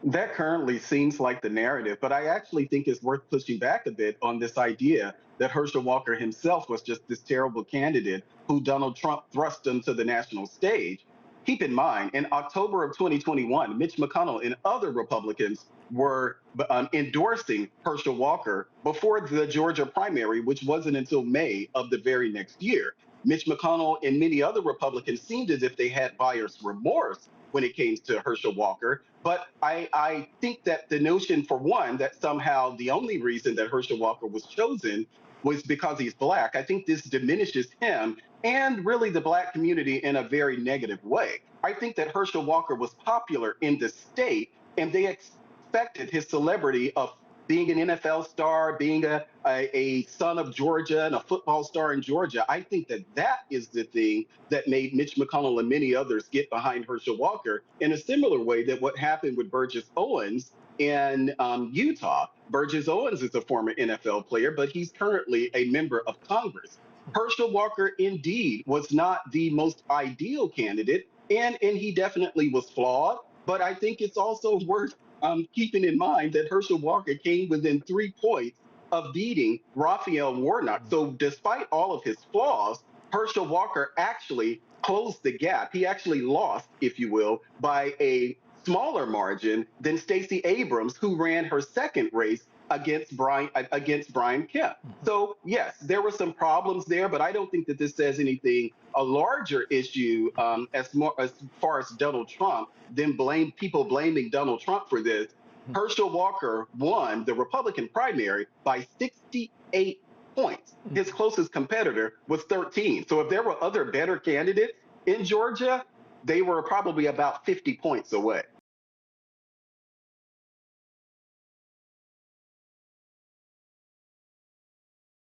That currently seems like the narrative, but I actually think it's worth pushing back a bit on this idea that Herschel Walker himself was just this terrible candidate who Donald Trump thrust onto the national stage. Keep in mind, in October of 2021, Mitch McConnell and other Republicans were endorsing Herschel Walker before the Georgia primary, which wasn't until May of the very next year. Mitch McConnell and many other Republicans seemed as if they had buyer's remorse when it came to Herschel Walker. But I think that the notion, for one, that somehow the only reason that Herschel Walker was chosen was because he's Black, I think this diminishes him and really the Black community in a very negative way. I think that Herschel Walker was popular in the state, and they expected his celebrity of being an NFL star, being a son of Georgia and a football star in Georgia. I think that that is the thing that made Mitch McConnell and many others get behind Herschel Walker in a similar way that what happened with Burgess Owens in Utah. Burgess Owens is a former NFL player, but he's currently a member of Congress. Herschel Walker indeed was not the most ideal candidate, and he definitely was flawed. But I think it's also worth keeping in mind that Herschel Walker came within 3 points of beating Raphael Warnock. So despite all of his flaws, Herschel Walker actually closed the gap. He actually lost, if you will, by a smaller margin than Stacey Abrams, who ran her second race against Brian Kemp. So yes, there were some problems there, but I don't think that this says anything. A larger issue, as far as Donald Trump, then people blaming Donald Trump for this. Herschel Walker won the Republican primary by 68 points. His closest competitor was 13. So if there were other better candidates in Georgia, they were probably about 50 points away.